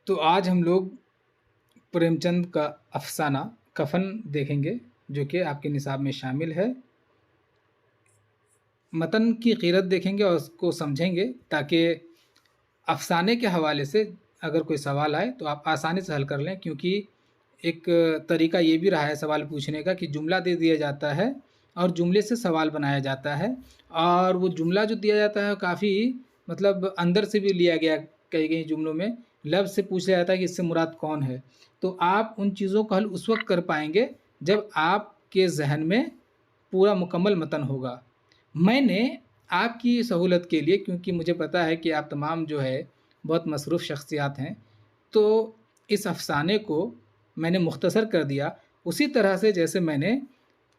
तो आज हम लोग प्रेमचंद का अफ़साना कफ़न देखेंगे, जो कि आपके निसाब में शामिल है। मतन की क़ीरत देखेंगे और उसको समझेंगे ताकि अफ़साने के हवाले से अगर कोई सवाल आए तो आप आसानी से हल कर लें, क्योंकि एक तरीका ये भी रहा है सवाल पूछने का कि जुमला दे दिया जाता है और जुमले से सवाल बनाया जाता है, और वो जुमला जो दिया जाता है काफ़ी मतलब अंदर से भी लिया गया। कई जुमलों में लफ्ज़ से पूछ लिया जाता है कि इससे मुराद कौन है। तो आप उन चीज़ों का हल उस वक़्त कर पाएँगे जब आपके ज़हन में पूरा मुकम्मल मतन होगा। मैंने आपकी सहूलत के लिए, क्योंकि मुझे पता है कि आप तमाम जो है बहुत मसरूफ़ शख्सियात हैं, तो इस अफ़साने को मैंने मुख्तसर कर दिया, उसी तरह से जैसे मैंने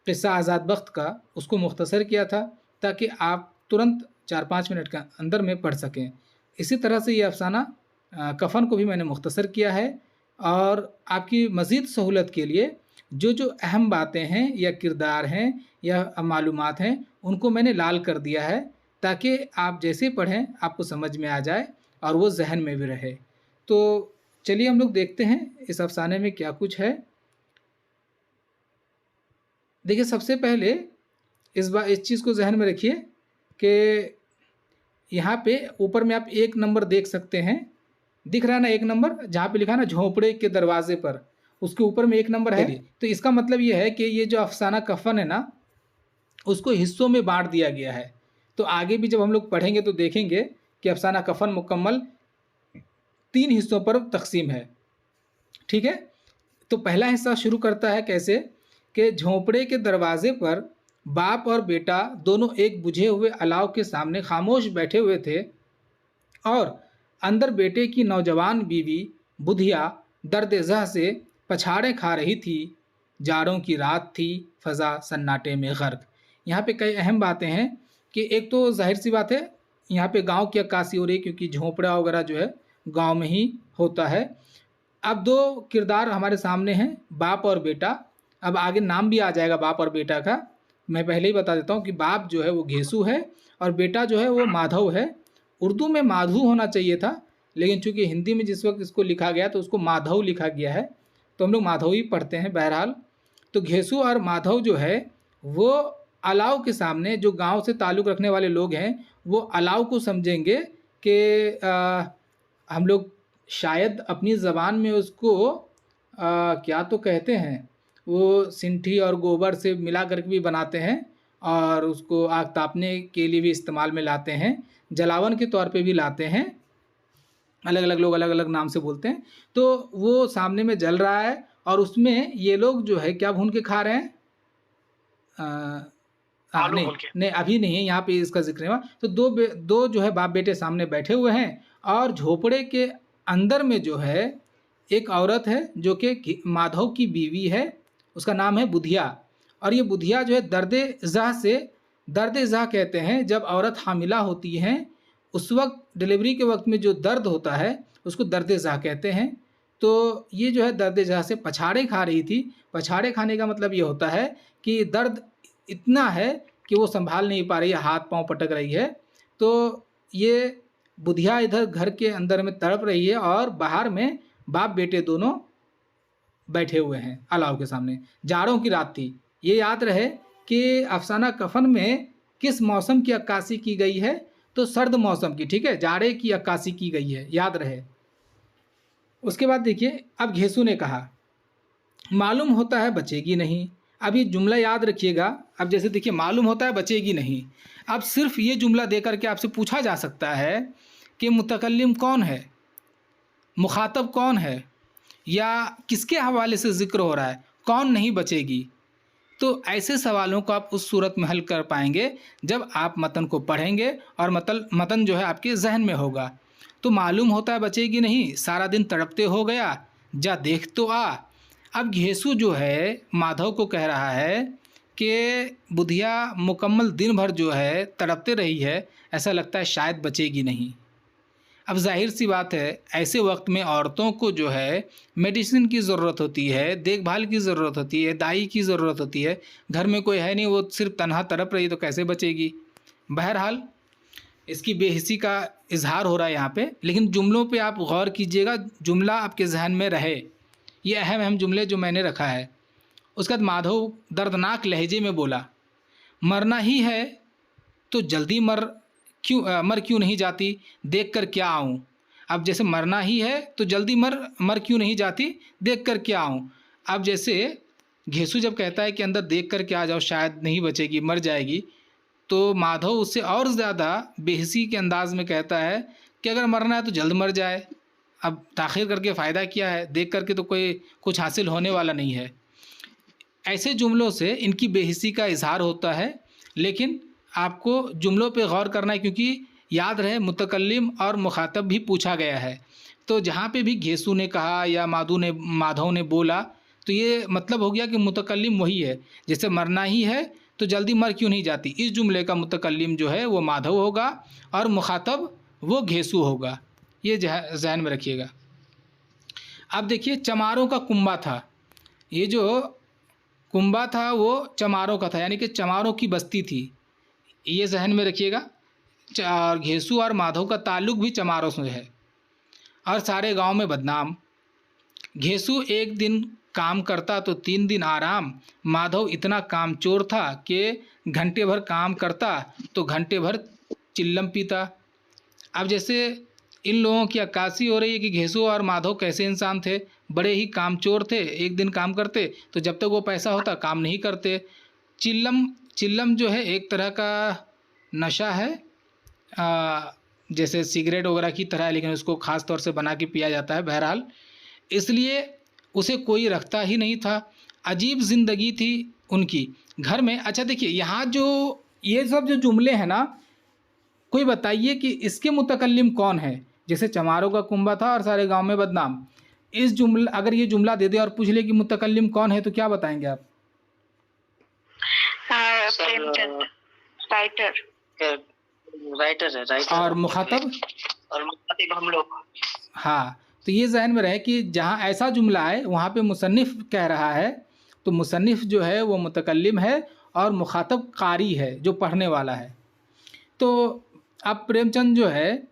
क़िस्सा आज़ाद बख्त का उसको मुख्तसर किया था, ताकि आप तुरंत 4-5 मिनट के अंदर में पढ़ सकें। इसी तरह से ये अफ़साना कफ़न को भी मैंने मुख्तसर किया है, और आपकी मज़ीद सहूलत के लिए जो अहम बातें हैं या किरदार हैं या मालूमात हैं, उनको मैंने लाल कर दिया है, ताकि आप जैसे पढ़ें आपको समझ में आ जाए और वो ज़हन में भी रहे। तो चलिए हम लोग देखते हैं इस अफ़साने में क्या कुछ है। देखिए, सबसे पहले इस चीज़ को ज़हन में रखिए कि यहाँ पे ऊपर में आप 1 नंबर देख सकते हैं। दिख रहा है ना 1 नंबर? जहाँ पे लिखा है ना झोंपड़े के दरवाज़े पर, उसके ऊपर में 1 नंबर है। तो इसका मतलब ये है कि ये जो अफ़साना कफ़न है ना, उसको हिस्सों में बाँट दिया गया है। तो आगे भी जब हम लोग पढ़ेंगे तो देखेंगे कि अफ़साना कफ़न मुकम्मल 3 हिस्सों पर तक़सीम है। ठीक है? तो पहला हिस्सा शुरू करता है कैसे कि झोंपड़े के दरवाज़े पर बाप और बेटा दोनों एक बुझे हुए अलाव के सामने खामोश बैठे हुए थे, और अंदर बेटे की नौजवान बीवी बुधिया दर्द-ए-ज़ह से पछाड़ें खा रही थी। जाड़ों की रात थी, फ़ज़ा सन्नाटे में ग़र्क़। यहाँ पे कई अहम बातें हैं कि एक तो ज़ाहिर-सी बात है, यहाँ पे गाँव की अक्कासी हो रही है, क्योंकि झोंपड़ा वगैरह जो है गाँव में ही होता है। अब 2 किरदार हमारे सामने हैं, बाप और बेटा। अब आगे नाम भी आ जाएगा बाप और बेटा का। मैं पहले ही बता देता हूँ कि बाप जो है वो घेसू है और बेटा जो है वो माधव है। उर्दू में माधु होना चाहिए था, लेकिन चूँकि हिंदी में जिस वक़्त इसको लिखा गया तो उसको माधव लिखा गया है, तो हम लोग माधव ही पढ़ते हैं बहरहाल। तो घेसू और माधव जो है वो अलाव के सामने, जो गाँव से ताल्लुक़ रखने वाले लोग हैं, वो अलाव को समझेंगे कि हम लोग शायद अपनी ज़बान में उसको क्या तो कहते हैं, वो सिंठी और गोबर से मिला कर के भी बनाते हैं, और उसको आग तापने के लिए भी इस्तेमाल में लाते हैं, जलावन के तौर पे भी लाते हैं। अलग-अलग लोग अलग-अलग नाम से बोलते हैं। तो वो सामने में जल रहा है और उसमें ये लोग जो है क्या भून के खा रहे हैं? आलू नहीं, भून के। नहीं अभी नहीं है, यहाँ पे इसका ज़िक्र नहीं हुआ। तो 2 जो है बाप-बेटे सामने बैठे हुए हैं, और झोपड़े के अंदर में जो है एक औरत है जो कि माधव की बीवी है, उसका नाम है बुधिया। और ये बुधिया जो है दर्द-ए-ज़ह कहते हैं जब औरत हामिला होती हैं, उस वक़्त डिलीवरी के वक़्त में जो दर्द होता है उसको दर्द-ए-ज़ह कहते हैं। तो ये जो है दर्द-ए-ज़ह से पछाड़े खा रही थी। पछाड़े खाने का मतलब ये होता है कि दर्द इतना है कि वो सँभाल नहीं पा रही है, हाथ-पाँव पटक रही है। तो ये बुधिया इधर घर के अंदर में तड़प रही है और बाहर में बाप-बेटे दोनों बैठे हुए हैं अलाव के सामने। जाड़ों की रात थी। ये याद रहे कि अफ़साना कफ़न में किस मौसम की अक्कासी की गई है, तो सर्द मौसम की, ठीक है? जाड़े की अक्कासी की गई है, याद रहे। उसके बाद देखिए, अब घेसू ने कहा, मालूम होता है बचेगी नहीं। अब ये जुमला याद रखिएगा। अब जैसे देखिए, मालूम होता है बचेगी नहीं। अब सिर्फ़ ये जुमला देकर के आपसे पूछा जा सकता है कि मुतकल्लिम कौन है? मुख़ातब कौन है? या किसके हवाले से ज़िक्र हो रहा है? कौन नहीं बचेगी? तो ऐसे सवालों को आप उस सूरत में हल कर पाएँगे जब आप मतन को पढ़ेंगे और मतन जो है आपके ज़हन में होगा। तो मालूम होता है बचेगी नहीं, सारा दिन तड़पते हो गया, जा देख तो आ। अब घेसू जो है माधव को कह रहा है कि बुधिया मुकम्मल दिन भर जो है तड़पते रही है, ऐसा लगता है शायद बचेगी नहीं। अब ज़ाहिर-सी बात है, ऐसे वक़्त में औरतों को जो है मेडिसिन की ज़रूरत होती है, देखभाल की ज़रूरत होती है, दाई की ज़रूरत होती है। घर में कोई है नहीं, वो सिर्फ़ तन्हा तड़प रही तो कैसे बचेगी? बहरहाल इसकी बेहिसी का इजहार हो रहा है यहाँ पे, लेकिन जुमलों पे आप गौर कीजिएगा, जुमला आपके जहन में रहे। ये अहम अहम जुमले जो मैंने रखा है। उसके बाद माधव दर्दनाक लहजे में बोला, मरना ही है तो जल्दी मर क्यों नहीं जाती, देख कर क्या आऊँ। अब जैसे मरना ही है तो जल्दी मर क्यों नहीं जाती, देख कर क्या आऊँ। अब जैसे घेसू जब कहता है कि अंदर देख कर क्या आ जाओ, शायद नहीं बचेगी, मर जाएगी, तो माधव उससे और ज़्यादा बेहसी के अंदाज में कहता है कि अगर मरना है तो जल्द मर जाए, अब ताख़ीर करके फ़ायदा क्या है, देख करके तो कोई कुछ हासिल होने वाला नहीं है। ऐसे जुमलों से इनकी बेहिसी का इजहार होता है, लेकिन आपको जुमलों पे गौर करना है, क्योंकि याद रहे मुतकल्लिम और मुखातब भी पूछा गया है। तो जहाँ पे भी घेसू ने कहा या माधव ने बोला, तो ये मतलब हो गया कि मुतकल्लिम वही है। जैसे मरना ही है तो जल्दी मर क्यों नहीं जाती, इस जुमले का मुतकल्लिम जो है वो माधव होगा और मुखातब वो घेसू होगा। ये जहन में रखिएगा। अब देखिए, चमारों का कुंबा था। ये जो कुंबा था वो चमारों का था, यानी कि चमारों की बस्ती थी, ये जहन में रखिएगा। और घेसू और माधव का ताल्लुक़ भी चमारों से है। और सारे गांव में बदनाम। घेसू एक दिन काम करता तो 3 दिन आराम। माधव इतना कामचोर था कि घंटे भर काम करता तो घंटे भर चिल्लम पीता। अब जैसे इन लोगों की अक्कासी हो रही है कि घेसू और माधव कैसे इंसान थे, बड़े ही कामचोर थे। एक दिन काम करते तो जब तक वो पैसा होता काम नहीं करते। चिल्लम जो है एक तरह का नशा है, जैसे सिगरेट वगैरह की तरह, लेकिन उसको ख़ास तौर से बना के पिया जाता है। बहरहाल, इसलिए उसे कोई रखता ही नहीं था। अजीब ज़िंदगी थी उनकी घर में। अच्छा देखिए, यहाँ जो ये सब जो जुमले हैं ना, कोई बताइए कि इसके मुतकल्लिम कौन है। जैसे चमारों का कुंबा था और सारे गांव में बदनाम, इस जुमला अगर ये जुमला दे दे और पूछ ले कि मुतकल्लिम कौन है, तो क्या बताएंगे आप? प्रेमचंद, राइटर है। और मुखातब हम लोग। हाँ, तो ये जहन में रहे कि जहाँ ऐसा जुमला है वहाँ पे मुसन्निफ़ कह रहा है, तो मुसन्निफ़ जो है वो मुतकल्लिम है और मुखातब कारी है, जो पढ़ने वाला है। तो अब प्रेमचंद जो है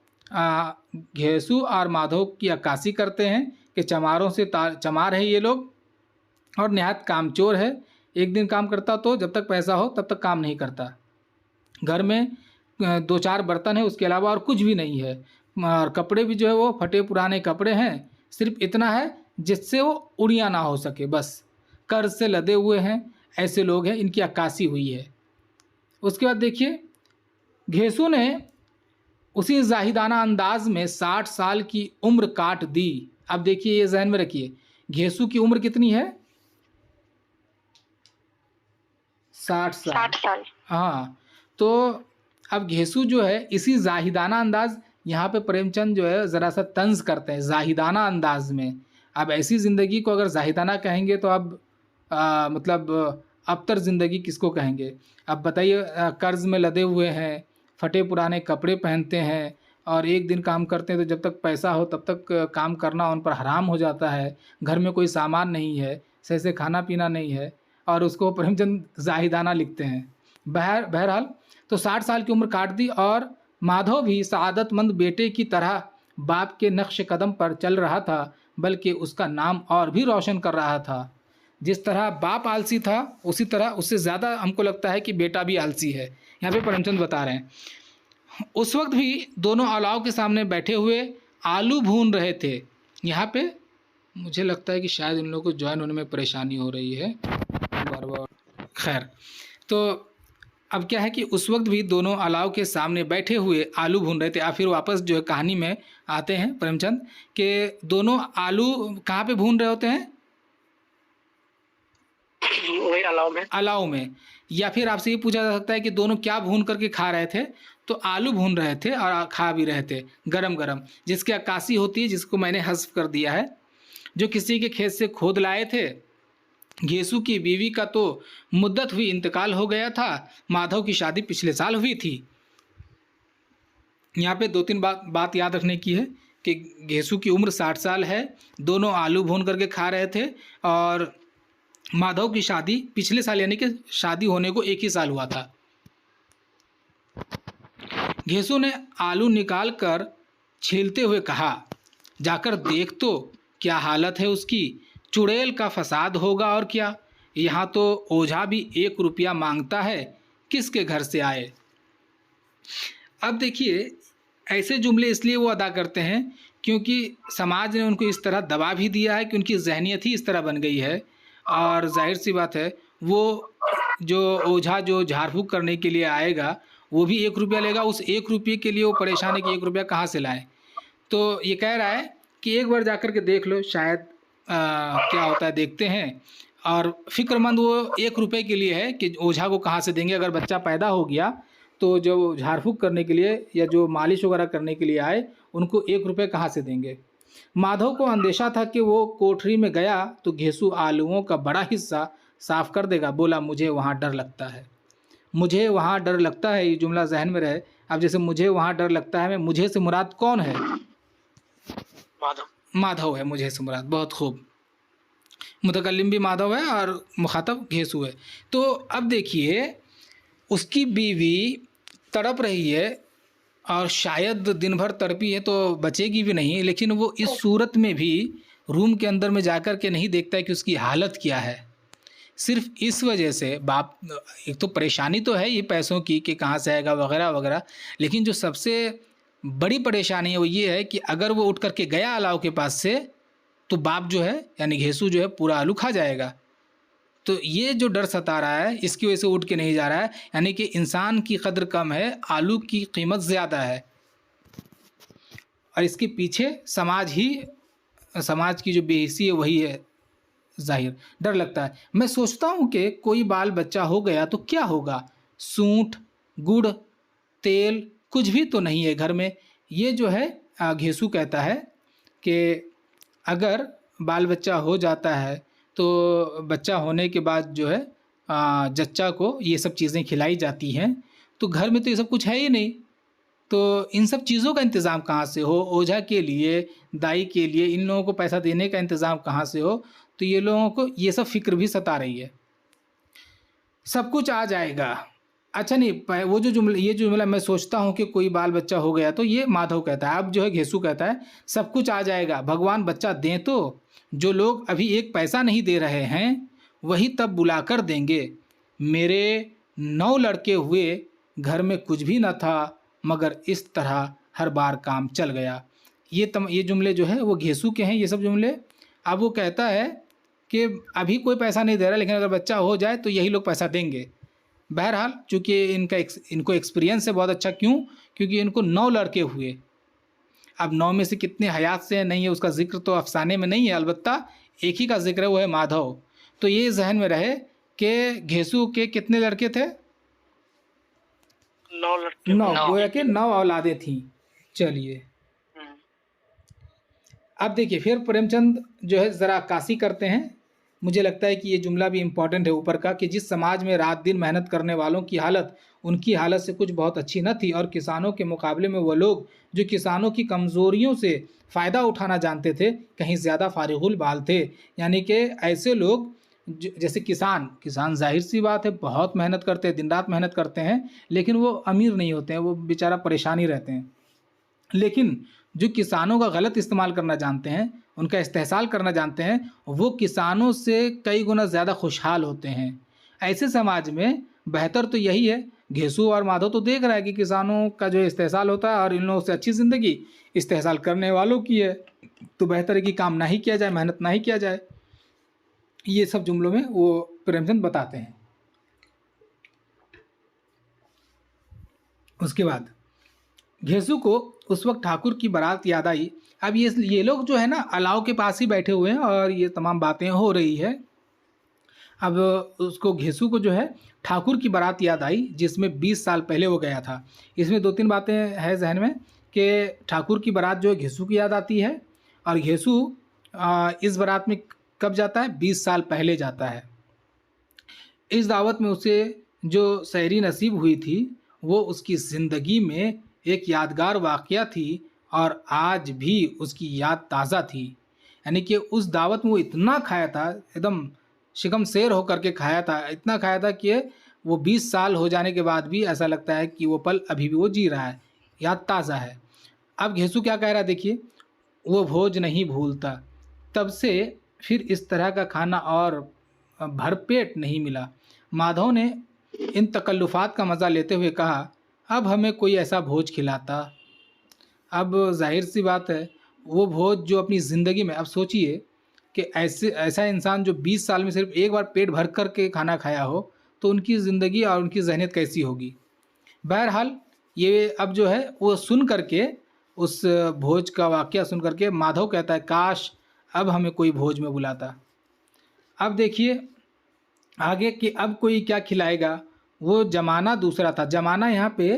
घेसू और माधव की अक्कासी करते हैं कि चमारों से चमार है ये लोग और निहायत कामचोर है। एक दिन काम करता तो जब तक पैसा हो तब तक काम नहीं करता। घर में 2-4 बर्तन है, उसके अलावा और कुछ भी नहीं है। और कपड़े भी जो है वो फटे पुराने कपड़े हैं, सिर्फ इतना है जिससे वो उड़िया ना हो सके, बस कर्ज से लदे हुए हैं। ऐसे लोग हैं, इनकी अक्कासी हुई है। उसके बाद देखिए, घेसू ने उसी जाहिदाना अंदाज में 60 साल की उम्र काट दी। अब देखिए, ये जहन में रखिए, घेसू की उम्र कितनी है? 60 साल। हाँ, तो अब घेसू जो है इसी जाहिदाना अंदाज, यहाँ पे प्रेमचंद जो है ज़रा सा तंज करते हैं जाहिदाना अंदाज में। अब ऐसी ज़िंदगी को अगर जाहिदाना कहेंगे तो अब मतलब अबतर ज़िंदगी किसको कहेंगे? अब बताइए, कर्ज़ में लदे हुए हैं, फटे पुराने कपड़े पहनते हैं और एक दिन काम करते हैं तो जब तक पैसा हो तब तक काम करना उन पर हराम हो जाता है। घर में कोई सामान नहीं है, सही से खाना पीना नहीं है, और उसको प्रेमचंद जाहिदाना लिखते हैं। बहरहाल, तो 60 साल की उम्र काट दी और माधव भी सआदतमंद बेटे की तरह बाप के नक्श कदम पर चल रहा था, बल्कि उसका नाम और भी रोशन कर रहा था। जिस तरह बाप आलसी था, उसी तरह उससे ज़्यादा हमको लगता है कि बेटा भी आलसी है। यहाँ पे प्रेमचंद बता रहे हैं, उस वक्त भी दोनों अलाव के सामने बैठे हुए आलू भून रहे थे। यहाँ पे मुझे लगता है कि शायद इन लोगों को ज्वाइन होने में परेशानी हो रही है बार। खैर, तो अब क्या है कि उस वक्त भी दोनों अलाव के सामने बैठे हुए आलू भून रहे थे। या फिर वापस जो है कहानी में आते हैं प्रेमचंद कि दोनों आलू कहाँ पे भून रहे होते हैं? वही अलाव में। या फिर आपसे ये पूछा जा सकता है कि दोनों क्या भून करके खा रहे थे? तो आलू भून रहे थे और खा भी रहे थे गरम गरम, जिसकी अक्कासी होती है, जिसको मैंने हज़्फ़ कर दिया है, जो किसी के खेत से खोद लाए थे। घेसू की बीवी का तो मुद्दत हुई इंतकाल हो गया था। माधव की शादी पिछले साल हुई थी। यहाँ पे 2-3 बात याद रखने की है कि घेसू की उम्र 60 साल है, दोनों आलू भून करके खा रहे थे, और माधव की शादी पिछले साल, यानी कि शादी होने को 1 ही साल हुआ था। घेसू ने आलू निकाल कर छीलते हुए कहा, जाकर देख तो क्या हालत है उसकी, चुड़ैल का फसाद होगा और क्या। यहाँ तो ओझा भी 1 रुपया मांगता है, किसके घर से आए। अब देखिए, ऐसे जुमले इसलिए वो अदा करते हैं क्योंकि समाज ने उनको इस तरह दबा भी दिया है कि उनकी जहनीत ही इस तरह बन गई है। और जाहिर सी बात है, वो जो ओझा जो झाड़ फूँक करने के लिए आएगा वो भी 1 रुपया लेगा। उस 1 रुपये के लिए वो परेशान है कि 1 रुपया कहाँ से लाएं। तो ये कह रहा है कि एक बार जाकर के देख लो, शायद क्या होता है, देखते हैं। और फ़िक्रमंद वो 1 रुपये के लिए है कि ओझा को कहाँ से देंगे। अगर बच्चा पैदा हो गया तो जो झाड़ फूँक करने के लिए या जो मालिश वगैरह करने के लिए आए, उनको 1 रुपये कहाँ से देंगे। माधव को अंदेशा था कि वो कोठरी में गया तो घेसू आलूओं का बड़ा हिस्सा साफ कर देगा। बोला, मुझे वहाँ डर लगता है। मुझे वहाँ डर लगता है, ये जुमला जहन में रहे। अब जैसे मुझे वहाँ डर लगता है, मैं मुझे से मुराद कौन है? माधव। माधव है मुझे से मुराद। बहुत खूब, मुतकल्लिम भी माधव है और मुखातब घेसू है। तो अब देखिए, उसकी बीवी तड़प रही है और शायद दिन भर तड़पी है तो बचेगी भी नहीं, लेकिन वो इस सूरत में भी रूम के अंदर में जाकर के नहीं देखता है कि उसकी हालत क्या है। सिर्फ इस वजह से बाप, एक तो परेशानी तो है ये पैसों की कि कहाँ से आएगा वगैरह वगैरह, लेकिन जो सबसे बड़ी परेशानी है वो ये है कि अगर वो उठ करके गया अलाव के पास से तो बाप जो है यानी घेसू जो है पूरा आलू खा जाएगा। तो ये जो डर सता रहा है इसकी वजह से उठ के नहीं जा रहा है। यानी कि इंसान की कदर कम है, आलू की कीमत ज़्यादा है। और इसके पीछे समाज की जो बेहिसी है वही है जाहिर। डर लगता है। मैं सोचता हूँ कि कोई बाल बच्चा हो गया तो क्या होगा। सूंठ, गुड़, तेल कुछ भी तो नहीं है घर में। ये जो है घेसू कहता है कि अगर बाल बच्चा हो जाता है तो बच्चा होने के बाद जो है जच्चा को ये सब चीज़ें खिलाई जाती हैं, तो घर में तो ये सब कुछ है ही नहीं। तो इन सब चीज़ों का इंतज़ाम कहाँ से हो। ओझा के लिए, दाई के लिए इन लोगों को पैसा देने का इंतज़ाम कहाँ से हो। तो ये लोगों को ये सब फिक्र भी सता रही है। सब कुछ आ जाएगा। अच्छा नहीं, वो जो जुमला, ये जुमला मैं सोचता हूँ कि कोई बाल बच्चा हो गया, तो ये माधव कहता है। अब जो है घेसू कहता है सब कुछ आ जाएगा, भगवान बच्चा दें तो। जो लोग अभी 1 पैसा नहीं दे रहे हैं वही तब बुलाकर देंगे। मेरे 9 लड़के हुए, घर में कुछ भी न था, मगर इस तरह हर बार काम चल गया। ये जुमले जो है वो घेसू के हैं, ये सब जुमले। अब वो कहता है कि अभी कोई पैसा नहीं दे रहा, लेकिन अगर बच्चा हो जाए तो यही लोग पैसा देंगे। बहरहाल चूँकि इनको एक्सपीरियंस है बहुत अच्छा। क्यों? क्योंकि इनको 9 लड़के हुए। अब 9 में से कितने हयात से नहीं है उसका जिक्र तो अफसाने में नहीं है, अलबत्ता एक ही का जिक्र है, वो है माधव। तो ये जहन में रहे कि घेसू के कितने लड़के थे? 9 लड़के। 9, गोया के 9 औलादें थीं। चलिए अब देखिए, फिर प्रेमचंद जो है ज़रा अक्कासी करते हैं। मुझे लगता है कि ये जुमला भी इम्पॉर्टेंट है ऊपर का, कि जिस समाज में रात दिन मेहनत करने वालों की हालत उनकी हालत से कुछ बहुत अच्छी न थी, और किसानों के मुकाबले में वो लोग जो किसानों की कमज़ोरियों से फ़ायदा उठाना जानते थे कहीं ज़्यादा फारिगुल बाल थे। यानी कि ऐसे लोग जैसे किसान जाहिर सी बात है बहुत मेहनत करते हैं, दिन रात मेहनत करते हैं, लेकिन वो अमीर नहीं होते हैं, वो बेचारा परेशान ही रहते हैं। लेकिन जो किसानों का गलत इस्तेमाल करना जानते हैं, उनका इस्तेहसाल करना जानते हैं, वो किसानों से कई गुना ज़्यादा खुशहाल होते हैं। ऐसे समाज में बेहतर तो यही है। घेसू और माधव तो देख रहा है कि किसानों का जो इस्तेहसाल होता है और इन लोगों से अच्छी ज़िंदगी इस्तेहसाल करने वालों की है, तो बेहतर है कि काम ना ही किया जाए, मेहनत ना ही किया जाए। ये सब जुमलों में वो प्रेमचंद बताते हैं। उसके बाद घेसू को उस वक्त ठाकुर की बारात याद आई। अब ये लोग जो है ना अलाव के पास ही बैठे हुए हैं और ये तमाम बातें हो रही है। अब उसको घेसू को जो है ठाकुर की बारात याद आई, जिसमें 20 साल पहले वो गया था। इसमें 2-3 बातें हैं जहन में कि ठाकुर की बारात जो है घेसू की याद आती है, और घेसू इस बारात में कब जाता है? 20 साल पहले जाता है। इस दावत में उसे जो सहरी नसीब हुई थी वो उसकी ज़िंदगी में एक यादगार वाक़या थी, और आज भी उसकी याद ताज़ा थी। यानी कि उस दावत में वो इतना खाया था, एकदम शिकम शेर होकर के खाया था, इतना खाया था कि वो 20 साल हो जाने के बाद भी ऐसा लगता है कि वो पल अभी भी वो जी रहा है। याद ताज़ा है। अब घेसू क्या कह रहा है देखिए, वो भोज नहीं भूलता, तब से फिर इस तरह का खाना और भरपेट नहीं मिला। माधव ने इन तकल्लुफ़ात का मज़ा लेते हुए कहा, अब हमें कोई ऐसा भोज खिलाता। अब ज़ाहिर-सी बात है, वो भोज जो अपनी ज़िंदगी में, अब सोचिए कि ऐसा इंसान जो 20 साल में सिर्फ़ एक बार पेट भर कर के खाना खाया हो, तो उनकी ज़िंदगी और उनकी ज़हनियत कैसी होगी। बहरहाल ये अब जो है वो सुन कर के, उस भोज का वाक़या सुन कर के माधव कहता है, काश अब हमें कोई भोज में बुलाता। अब देखिए आगे कि अब कोई क्या खिलाएगा, वो ज़माना दूसरा था। ज़माना यहाँ पे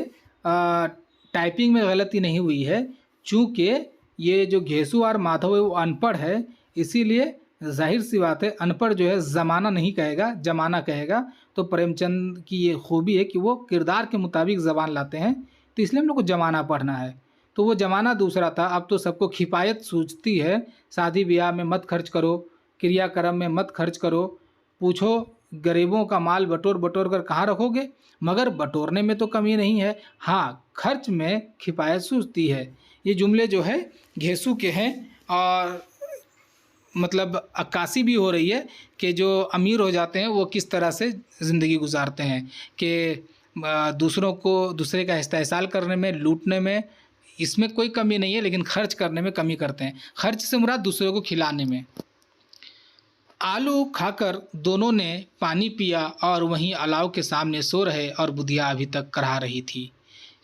टाइपिंग में गलती नहीं हुई है, चूँकि ये जो घेसू और माधव है वो अनपढ़ है, इसीलिए ज़ाहिर-सी बात है अनपढ़ जो है ज़माना नहीं कहेगा, ज़माना कहेगा। तो प्रेमचंद की ये खूबी है कि वो किरदार के मुताबिक ज़बान लाते हैं, तो इसलिए हम लोग को ज़माना पढ़ना है। तो वो ज़माना दूसरा था, अब तो सबको किफ़ायत सूझती है, शादी-ब्याह में मत खर्च करो, क्रियाक्रम में मत खर्च करो, पूछो गरीबों का माल बटोर-बटोर कर कहाँ रखोगे? मगर बटोरने में तो कमी नहीं है, हाँ, खर्च में किफ़ायत सूझती है। ये जुमले जो है घेसू के हैं और मतलब अक्कासी भी हो रही है कि जो अमीर हो जाते हैं वो किस तरह से ज़िंदगी गुज़ारते हैं कि दूसरों को दूसरे का इस्तेहसाल करने में, लूटने में, इसमें कोई कमी नहीं है, लेकिन खर्च करने में कमी करते हैं। खर्च से मुराद दूसरों को खिलाने में। आलू खाकर दोनों ने पानी पिया और वहीं अलाव के सामने सो रहे और बुधिया अभी तक कराह रही थी।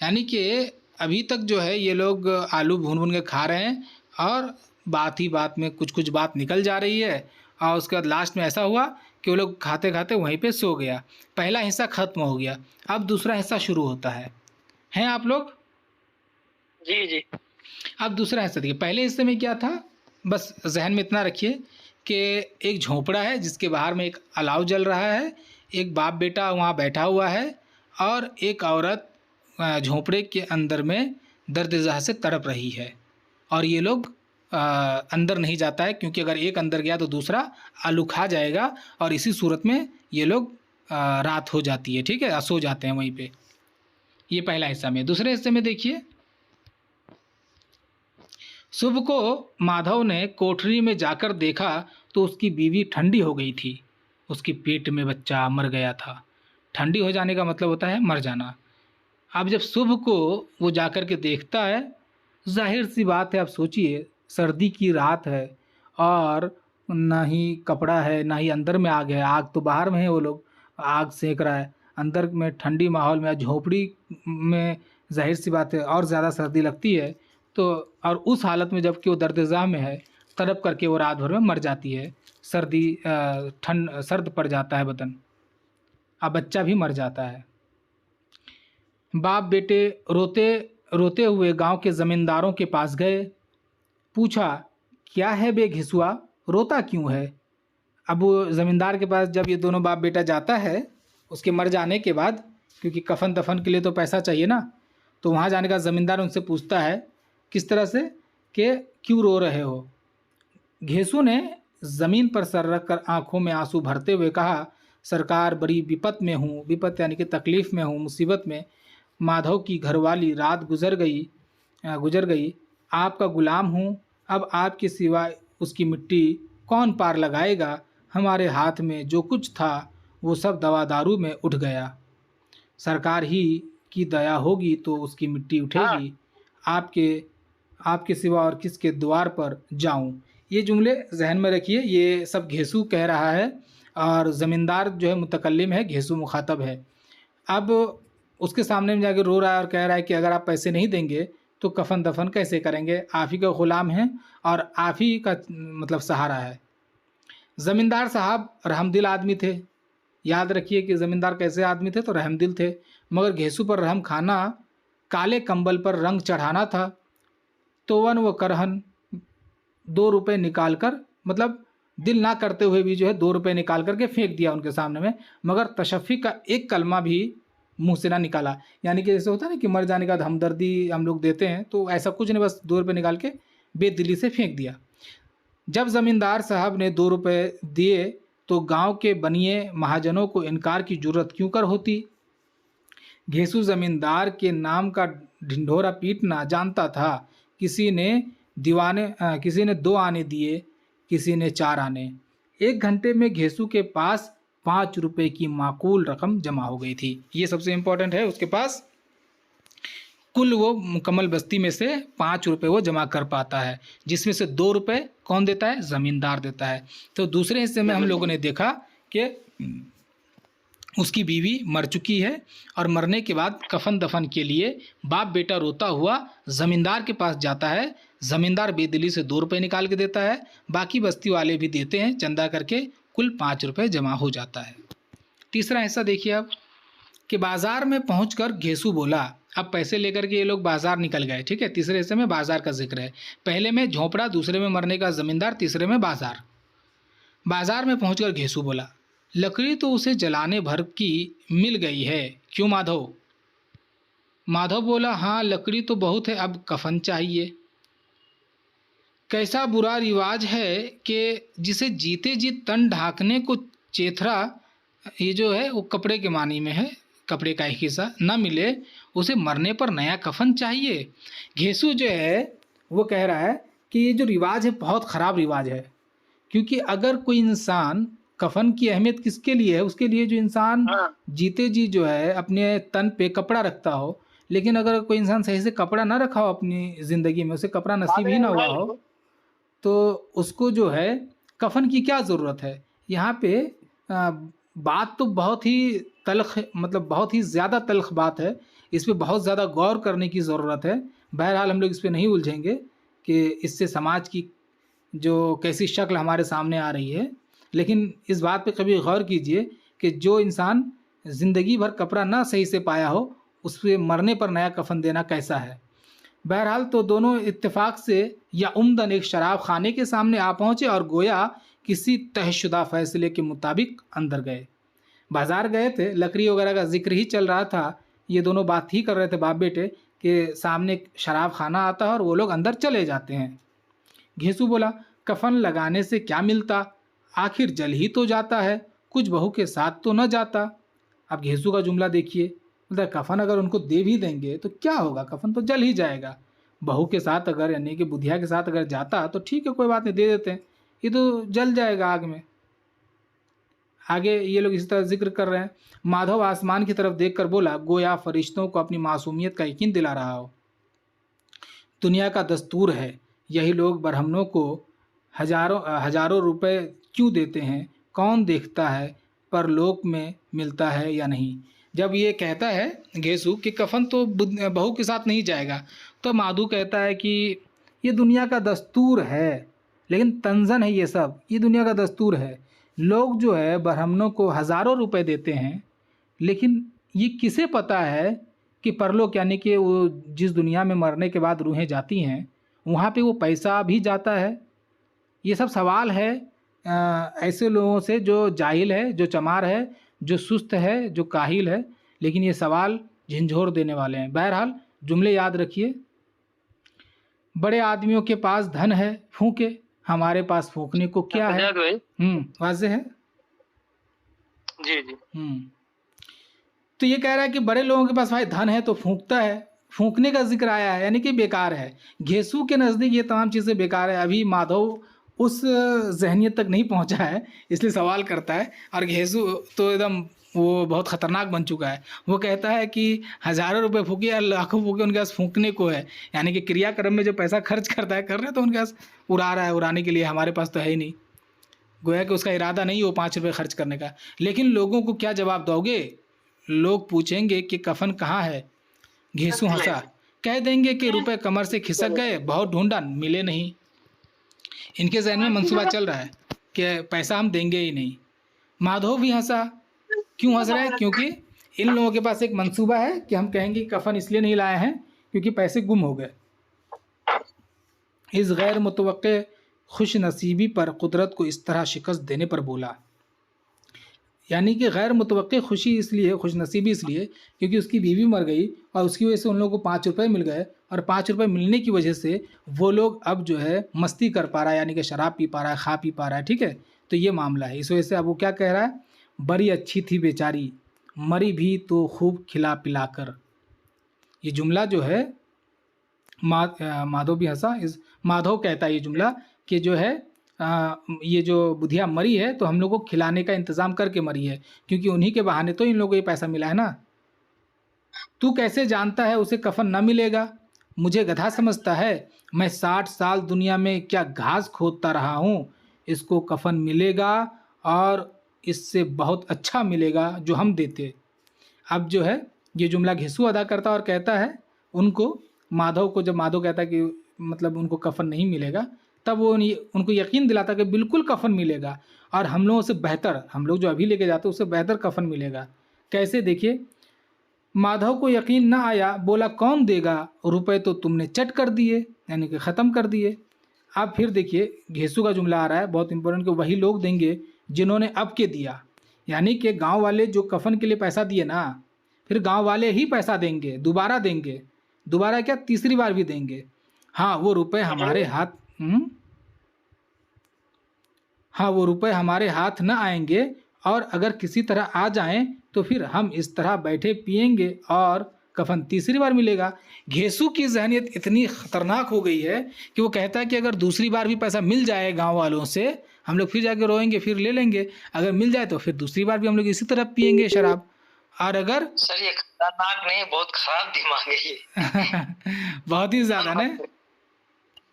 यानी कि अभी तक जो है ये लोग आलू भून-भून के खा रहे हैं और बात ही बात में कुछ-कुछ बात निकल जा रही है और उसके बाद लास्ट में ऐसा हुआ कि वो लोग खाते-खाते वहीं पे सो गया। पहला हिस्सा खत्म हो गया, अब दूसरा हिस्सा शुरू होता है। हैं आप लोग? जी जी। अब दूसरा हिस्सा देखिए, पहले हिस्से में क्या था, बस ज़हन में इतना रखिए कि एक झोंपड़ा है जिसके बाहर में एक अलाव जल रहा है, एक बाप-बेटा वहाँ बैठा हुआ है और एक औरत झोंपड़े के अंदर में दर्द-ए-ज़ाह से तड़प रही है और ये लोग अंदर नहीं जाता है, क्योंकि अगर एक अंदर गया तो दूसरा आलू खा जाएगा और इसी सूरत में ये लोग रात हो जाती है, ठीक है? सो जाते हैं वहीं पे। ये पहला हिस्सा में। दूसरे हिस्से में देखिए, सुबह को माधव ने कोठरी में जाकर देखा तो उसकी बीवी ठंडी हो गई थी। उसके पेट में बच्चा मर गया था। ठंडी हो जाने का मतलब होता है मर जाना। अब जब सुबह को वो जाकर के देखता है, जाहिर सी बात है, आप सोचिए सर्दी की रात है और ना ही कपड़ा है ना ही अंदर में आग है। आग तो बाहर में है, वो लोग आग सेक रहा है, अंदर में ठंडी माहौल में झोपड़ी में जाहिर सी बात है और ज़्यादा सर्दी लगती है। तो और उस हालत में जबकि वो दर्द-ए-ज़ाह में है, तड़प करके वो रात भर में मर जाती है। ठंड सर्द पड़ जाता है बदन, अब बच्चा भी मर जाता है। बाप बेटे रोते रोते हुए गांव के जमींदारों के पास गए। पूछा, क्या है बे घिसुआ, रोता क्यों है? अब वो ज़मींदार के पास जब ये दोनों बाप बेटा जाता है उसके मर जाने के बाद, क्योंकि कफन दफन के लिए तो पैसा चाहिए ना, तो वहाँ जाने का ज़मींदार उनसे पूछता है किस तरह से कि क्यों रो रहे हो? घेसू ने ज़मीन पर सर रख कर आँखों में आंसू भरते हुए कहा, सरकार बड़ी विपत में हूँ, विपत यानी कि तकलीफ़ में हूँ, मुसीबत में। माधव की घरवाली रात गुजर गई, आपका गुलाम हूँ, अब आपके सिवा उसकी मिट्टी कौन पार लगाएगा? हमारे हाथ में जो कुछ था वो सब दवा दारू में उठ गया। सरकार ही की दया होगी तो उसकी मिट्टी उठेगी। आपके आपके सिवा और किसके द्वार पर जाऊं? ये जुमले जहन में रखिए, ये सब घेसू कह रहा है और ज़मींदार जो है मुतकल्लिम है, घेसू मुखातब है। अब उसके सामने में जाके रो रहा है और कह रहा है कि अगर आप पैसे नहीं देंगे तो कफन दफन कैसे करेंगे? आप ही का ग़ुलाम हैं और आप ही का मतलब सहारा है। ज़मींदार साहब रहमदिल आदमी थे। याद रखिए कि ज़मींदार कैसे आदमी थे, तो रहमदिल थे, मगर घेसू पर रहम खाना काले कंबल पर रंग चढ़ाना था। तोवन व करहन 2 रुपए निकाल कर, मतलब दिल ना करते हुए भी जो है 2 रुपए निकाल कर के फेंक दिया उनके सामने में, मगर तशफ़ी का एक कलमा भी मुँह से ना निकाला। यानी कि जैसे होता है ना कि मर जाने के बाद हमदर्दी हम लोग देते हैं, तो ऐसा कुछ नहीं, बस 2 रुपए निकाल के बेदिली से फेंक दिया। जब ज़मींदार साहब ने 2 रुपए दिए तो गांव के बनिए महाजनों को इनकार की ज़रूरत क्यों कर होती? घेसू जमींदार के नाम का ढिंढोरा पीटना जानता था। किसी ने 2 आने दिए, किसी ने 4 आने। 1 घंटे में घेसू के पास 5 रुपए की माकूल रकम जमा हो गई थी। ये सबसे इम्पोर्टेंट है, उसके पास कुल वो मुकम्मल बस्ती में से 5 रुपए वो जमा कर पाता है, जिसमें से 2 रुपए कौन देता है? ज़मींदार देता है। तो दूसरे हिस्से में हम लोगों ने देखा कि उसकी बीवी मर चुकी है और मरने के बाद कफन दफन के लिए बाप बेटा रोता हुआ ज़मींदार के पास जाता है। ज़मींदार बेदिली से 2 रुपए निकाल के देता है, बाकी बस्ती वाले भी देते हैं, चंदा करके कुल 5 रुपए जमा हो जाता है। तीसरा हिस्सा देखिए अब कि बाज़ार में पहुंचकर घेसू बोला। अब पैसे लेकर के ये लोग बाज़ार निकल गए, ठीक है। तीसरे हिस्से में बाज़ार का जिक्र है। पहले में झोंपड़ा, दूसरे में मरने का ज़मींदार, तीसरे में बाज़ार। बाज़ार में पहुंचकर घेसू बोला, लकड़ी तो उसे जलाने भर की मिल गई है, क्यों माधव? माधव बोला, हाँ लकड़ी तो बहुत है, अब कफन चाहिए। कैसा बुरा रिवाज है कि जिसे जीते जी तन ढांकने को चेथरा, ये जो है वो कपड़े के मानी में है, कपड़े का एक हिस्सा न मिले, उसे मरने पर नया कफन चाहिए। घेसू जो है वो कह रहा है कि ये जो रिवाज है बहुत ख़राब रिवाज है, क्योंकि अगर कोई इंसान, कफन की अहमियत किसके लिए है? उसके लिए जो इंसान हाँ जीते जी जो है अपने तन पे कपड़ा रखता हो। लेकिन अगर कोई इंसान सही से कपड़ा ना रखा हो अपनी ज़िंदगी में, उसे कपड़ा नसीब ही ना हुआ हो, तो उसको जो है कफन की क्या ज़रूरत है? यहाँ पे बात तो बहुत ही तल्ख़, मतलब बहुत ही ज़्यादा तल्ख़ बात है। इस पे बहुत ज़्यादा गौर करने की ज़रूरत है। बहरहाल हम लोग इस पे नहीं उलझेंगे कि इससे समाज की जो कैसी शक्ल हमारे सामने आ रही है। लेकिन इस बात पे कभी गौर कीजिए कि जो इंसान ज़िंदगी भर कपड़ा ना सही से पाया हो, उस पे मरने पर नया कफन देना कैसा है? बहरहाल तो दोनों इत्तेफाक से या उम्दन एक शराब खाने के सामने आ पहुँचे और गोया किसी तयशुदा फ़ैसले के मुताबिक अंदर गए। बाज़ार गए थे, लकड़ी वगैरह का ज़िक्र ही चल रहा था। ये दोनों बात ही कर रहे थे बाप बेटे कि सामने शराब खाना आता है और वो लोग अंदर चले जाते हैं। घेसू बोला, कफन लगाने से क्या मिलता? आखिर जल ही तो जाता है, कुछ बहू के साथ तो न जाता। अब घेसू का जुमला देखिए, मतलब कफन अगर उनको दे भी देंगे तो क्या होगा? कफन तो जल ही जाएगा। बहू के साथ अगर, यानी कि बुधिया के साथ अगर जाता तो ठीक है, कोई बात नहीं, दे देते हैं, ये तो जल जाएगा आग में। आगे ये लोग इसी तरह जिक्र कर रहे हैं। माधव आसमान की तरफ देखकर बोला, गोया फरिश्तों को अपनी मासूमियत का यकीन दिला रहा हो। दुनिया का दस्तूर है, यही लोग बरहमनों को हजारों रुपए क्यों देते हैं? कौन देखता है परलोक में मिलता है या नहीं? जब ये कहता है घेसू कि कफन तो बहू के साथ नहीं जाएगा, तो माधु कहता है कि ये दुनिया का दस्तूर है, लेकिन तंजन है ये सब, ये दुनिया का दस्तूर है। लोग जो है बरहमनों को हज़ारों रुपए देते हैं, लेकिन ये किसे पता है कि परलोक, यानी कि वो जिस दुनिया में मरने के बाद रूहें जाती हैं, वहाँ पे वो पैसा भी जाता है? ये सब सवाल है ऐसे लोगों से जो जाहिल है, जो चमार है, जो सुस्त है, जो काहिल है, लेकिन ये सवाल झंझोर देने वाले हैं। बहरहाल जुमले याद रखिए। बड़े आदमियों के पास धन है, फूंके, हमारे पास फूंकने को क्या है? वाज़ेह है। जी जी। तो ये कह रहा है कि बड़े लोगों के पास भाई धन है तो फूंकता है, फूंकने का जिक्र आया है, यानी कि बेकार है। घेसू के नज़दीक ये तमाम चीज़ें बेकार है। अभी माधव उस जहनियत तक नहीं पहुंचा है, इसलिए सवाल करता है। और घेसू तो एकदम वो बहुत ख़तरनाक बन चुका है। वो कहता है कि हज़ारों रुपए फूके या लाखों फूके, उनके पास फूंकने को है, यानी कि क्रियाक्रम में जो पैसा खर्च करता है, कर रहे तो उनके पास उड़ा रहा है, उड़ाने के लिए, हमारे पास तो है ही नहीं। गोया कि उसका इरादा नहीं हो 5 रुपये खर्च करने का। लेकिन लोगों को क्या जवाब दोगे? लोग पूछेंगे कि कफन कहाँ है? घेसू हंसा, कह देंगे कि रुपए कमर से खिसक गए, बहुत ढूंढा, मिले नहीं। इनके जहन में मंसूबा चल रहा है कि पैसा हम देंगे ही नहीं। माधव भी हंसा। क्यों हंस रहा है? क्योंकि इन लोगों के पास एक मंसूबा है कि हम कहेंगे कफन इसलिए नहीं लाए हैं क्योंकि पैसे गुम हो गए। इस गैर मुतवक्के खुश नसीबी पर कुदरत को इस तरह शिकस्त देने पर बोला, यानी कि गैर मुतवक्के खुशी इसलिए, खुश नसीबी इसलिए क्योंकि उसकी बीवी मर गई और उसकी वजह से उन लोगों को 5 रुपये मिल गए, और 5 रुपये मिलने की वजह से वो लोग अब जो है मस्ती कर पा रहा है, यानी कि शराब पी पा रहा है, खा पी पा रहा है, ठीक है। तो ये मामला है। इस वजह से अब वो क्या कह रहा है, बड़ी अच्छी थी बेचारी, मरी भी तो खूब खिला पिला कर। ये जुमला जो है माधव भी हंसा, इस माधव कहता है ये जुमला कि जो है ये जो बुधिया मरी है तो हम लोग को खिलाने का इंतज़ाम करके मरी है, क्योंकि उन्हीं के बहाने तो इन लोगों को ये पैसा मिला है ना। तू कैसे जानता है उसे कफन न मिलेगा, मुझे गधा समझता है, मैं 60 साल दुनिया में क्या घास खोदता रहा हूँ, इसको कफन मिलेगा और इससे बहुत अच्छा मिलेगा जो हम देते। अब जो है ये जुमला घेसू अदा करता और कहता है उनको, माधव को, जब माधव कहता है कि मतलब उनको कफन नहीं मिलेगा, तब वो उनको यकीन दिलाता कि बिल्कुल कफन मिलेगा और हम लोगों से बेहतर, हम लोग जो अभी लेके जाते हैं उससे बेहतर कफन मिलेगा। कैसे, देखिए। माधव को यकीन ना आया, बोला कौन देगा, रुपए तो तुमने चट कर दिए, यानी कि ख़त्म कर दिए। अब फिर देखिए घेसू का जुमला आ रहा है बहुत इंपॉर्टेंट, कि वही लोग देंगे जिन्होंने अब के दिया, यानी कि गांव वाले जो कफन के लिए पैसा दिए ना, फिर गांव वाले ही पैसा देंगे, दोबारा देंगे, दोबारा क्या, तीसरी बार भी देंगे। हाँ वो रुपए हमारे हाथ हाँ वो रुपए हमारे हाथ न आएंगे, और अगर किसी तरह आ जाएं तो फिर हम इस तरह बैठे पिएंगे और कफन तीसरी बार मिलेगा। घेसू की जहनीत इतनी ख़तरनाक हो गई है कि वो कहता है कि अगर दूसरी बार भी पैसा मिल जाए गांव वालों से, हम लोग फिर जाके रोएंगे, फिर ले लेंगे, अगर मिल जाए तो फिर दूसरी बार भी हम लोग इसी तरह पिएंगे शराब। और अगर सर ये खतरनाक नहीं, बहुत खराब दिमाग है ये। बहुत ही ज़्यादा ना,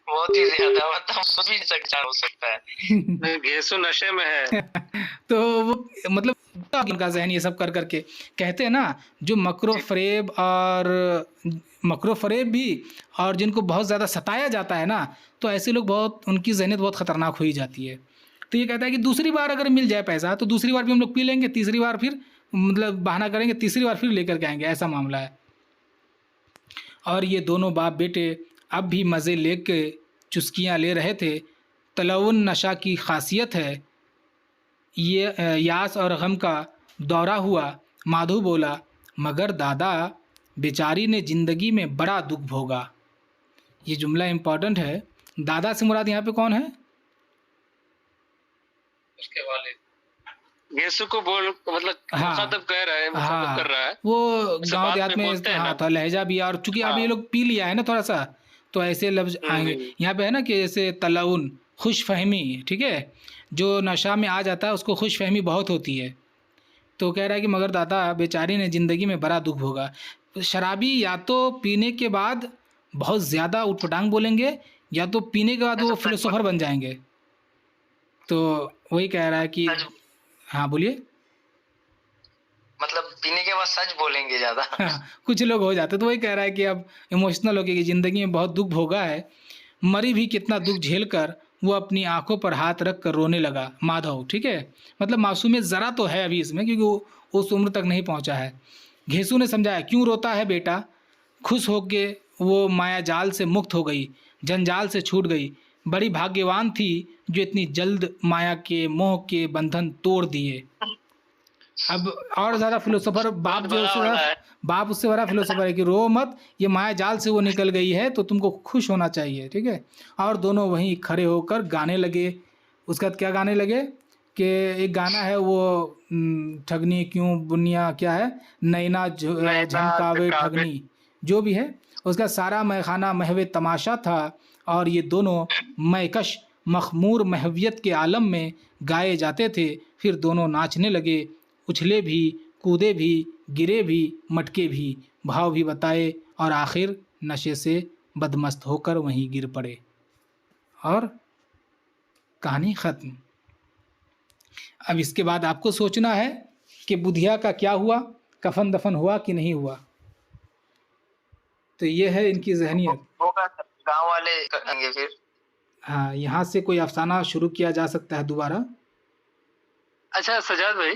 बहुत ही ज्यादा, मतलब सोच भी नहीं सकता हो सकता है। घेसू नशे में है। तो वो मतलब उनका जहन ये सब कर करके कहते हैं ना, जो मकरो फरेब भी और जिनको बहुत ज़्यादा सताया जाता है ना, तो ऐसे लोग बहुत, उनकी जहनीत बहुत ख़तरनाक हो ही जाती है। तो ये कहता है कि दूसरी बार अगर मिल जाए पैसा तो दूसरी बार भी हम लोग पी लेंगे, तीसरी बार फिर मतलब बहाना करेंगे, तीसरी बार फिर लेकर के आएंगे, ऐसा मामला है। और ये दोनों बाप बेटे अब भी मज़े लेके चुस्कियाँ ले रहे थे। तलउन नशा की खासियत है, ये यास और गम का दौरा हुआ। माधु बोला, मगर दादा बेचारी ने ज़िंदगी में बड़ा दुख भोगा। ये जुमला इम्पॉर्टेंट है। दादा से मुराद यहाँ पे कौन है? उसके वालिद। घेसू को बोल मतलब हाँ मुखातब कह रहा है, मुखातब हाँ, कर रहा है। वो ऐसे गांव बात देहात में में बोलते हैं हाँ ना। थोड़ा लहजा भी है, और चूंकि अब ये लोग पी लिया है ना थोड़ा सा, तो ऐसे लफ्ज आएंगे यहाँ पे है ना, कि जैसे तलाउन, खुश फहमी, ठीक है, जो नशा में आ जाता है उसको खुश फहमी बहुत होती है। तो कह रहा है कि मगर दादा बेचारी ने ज़िंदगी में बड़ा दुख भोगा। शराबी या तो पीने के बाद बहुत ज़्यादा उटपटांग बोलेंगे, या तो पीने के बाद वो फिलोसोफर बन जाएंगे। तो वही कह रहा है कि हाँ बोलिए। मतलब पीने के बाद सच बोलेंगे ज्यादा। हाँ, कुछ लोग हो जाते, तो वही कह रहा है कि अब इमोशनल हो गया कि ज़िंदगी में बहुत दुख भोगा है। मरी भी कितना दुख झेल कर वो अपनी आंखों पर हाथ रख कर रोने लगा माधव, ठीक है, मतलब मासूमियत ज़रा तो है अभी इसमें, क्योंकि वो उस उम्र तक नहीं पहुंचा है। घेसू ने समझाया, क्यों रोता है बेटा, खुश होके वो माया जाल से मुक्त हो गई, जंजाल से छूट गई, बड़ी भाग्यवान थी जो इतनी जल्द माया के मोह के बंधन तोड़ दिए। अब और ज़्यादा फिलोसोफर बाप जो उससे बाप उससे बड़ा फिलोसोफर है कि रो मत, ये माया जाल से वो निकल गई है तो तुमको खुश होना चाहिए, ठीक है। और दोनों वहीं खड़े होकर गाने लगे। उसके बाद क्या गाने लगे कि एक गाना है वो ठगनी क्यों बुनिया, क्या है, नैना झमकावे ठगनी, जो भी है, उसका सारा मैखाना महवे तमाशा था। और ये दोनों मैकश मखमूर महवियत के आलम में गाए जाते थे। फिर दोनों नाचने लगे, उछले भी, कूदे भी, गिरे भी, मटके भी, भाव भी बताए, और आखिर नशे से बदमस्त होकर वहीं गिर पड़े। और कहानी ख़त्म। अब इसके बाद आपको सोचना है कि बुधिया का क्या हुआ, कफन दफन हुआ कि नहीं हुआ। तो ये है इनकी जहनीत। गांव वाले करेंगे फिर। हाँ, यहाँ से कोई अफसाना शुरू किया जा सकता है दोबारा। अच्छा सजाद भाई,